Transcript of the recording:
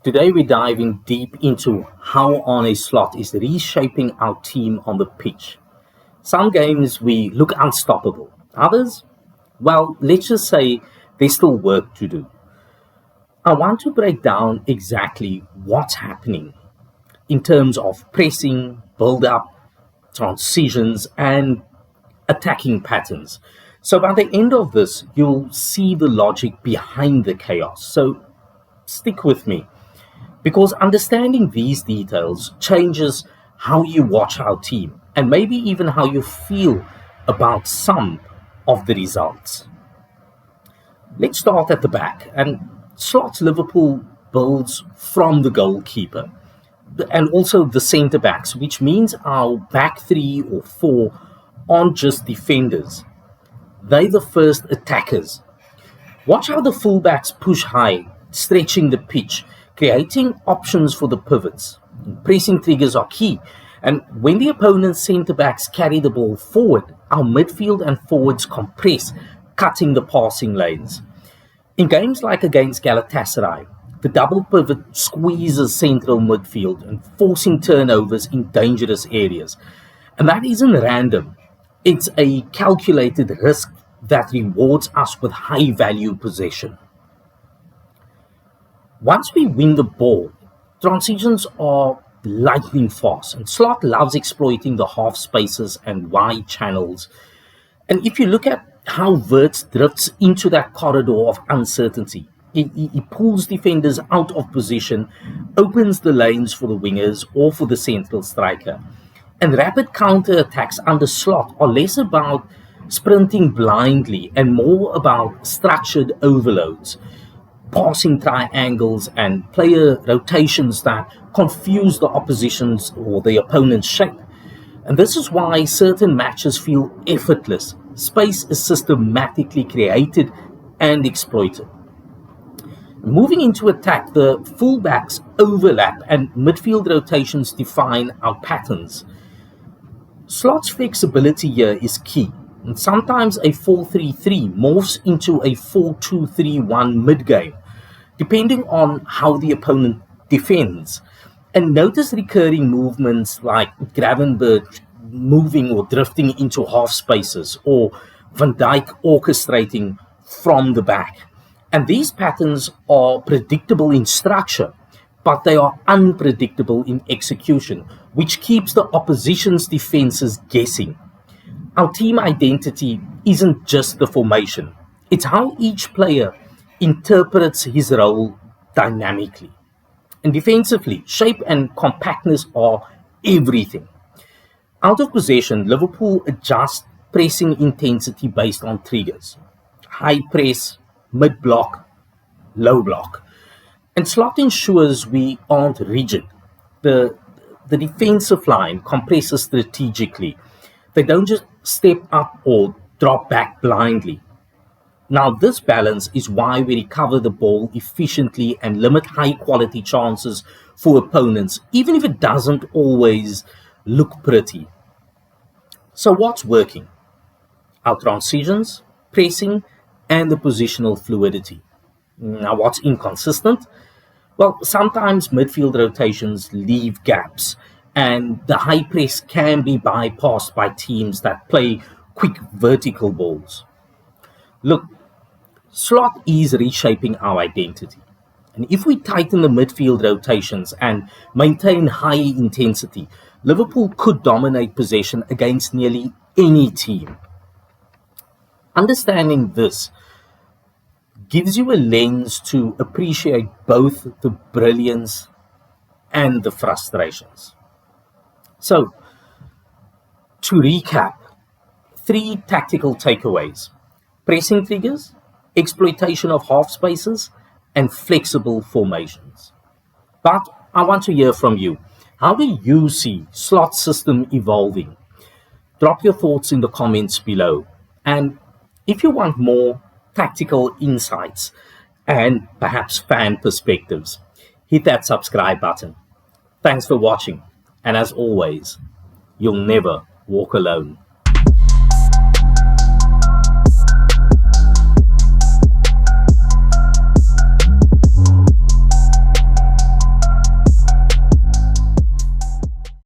Today we're diving deep into how Arne Slot is reshaping our team on the pitch. Some games we look unstoppable. Others, well, let's just say there's still work to do. I want to break down exactly what's happening in terms of pressing, build-up, transitions, and attacking patterns. So by the end of this, you'll see the logic behind the chaos. So stick with me, because understanding these details changes how you watch our team and maybe even how you feel about some of the results. Let's start at the back. And Slot's Liverpool builds from the goalkeeper and also the centre backs, which means our back three or four aren't just defenders. They're the first attackers. Watch how the fullbacks push high, stretching the pitch, creating options for the pivots. Pressing triggers are key. And when the opponent's centre-backs carry the ball forward, our midfield and forwards compress, cutting the passing lanes. In games like against Galatasaray, the double pivot squeezes central midfield and forcing turnovers in dangerous areas. And that isn't random. It's a calculated risk that rewards us with high-value possession. Once we win the ball, transitions are lightning fast, and Slot loves exploiting the half spaces and wide channels. And if you look at how Wirtz drifts into that corridor of uncertainty, he pulls defenders out of position, opens the lanes for the wingers or for the central striker. And rapid counter-attacks under Slot are less about sprinting blindly and more about structured overloads, passing triangles and player rotations that confuse the opposition's or the opponent's shape. And this is why certain matches feel effortless. Space is systematically created and exploited. Moving into attack, the fullbacks overlap and midfield rotations define our patterns. Slot's flexibility here is key. And sometimes a 4-3-3 morphs into a 4-2-3-1 mid-game, depending on how the opponent defends. And notice recurring movements like Gravenberch moving or drifting into half spaces, or Van Dijk orchestrating from the back. And these patterns are predictable in structure, but they are unpredictable in execution, which keeps the opposition's defenses guessing. Our team identity isn't just the formation. It's how each player interprets his role dynamically. And defensively, shape and compactness are everything. Out of possession, Liverpool adjusts pressing intensity based on triggers. High press, mid-block, low block. And Slot ensures we aren't rigid. The defensive line compresses strategically. They don't just step up or drop back blindly. Now, this balance is why we recover the ball efficiently and limit high-quality chances for opponents, even if it doesn't always look pretty. So what's working? Our transitions, pressing, and the positional fluidity. Now, what's inconsistent? Well, sometimes midfield rotations leave gaps, and the high press can be bypassed by teams that play quick vertical balls. Look, Slot is reshaping our identity. And if we tighten the midfield rotations and maintain high intensity, Liverpool could dominate possession against nearly any team. Understanding this gives you a lens to appreciate both the brilliance and the frustrations. So, to recap, 3 tactical takeaways: pressing triggers, exploitation of half spaces, and flexible formations. But I want to hear from you. How do you see Slot's system evolving? Drop your thoughts in the comments below. And if you want more tactical insights and perhaps fan perspectives, hit that subscribe button. Thanks for watching. And as always, you'll never walk alone.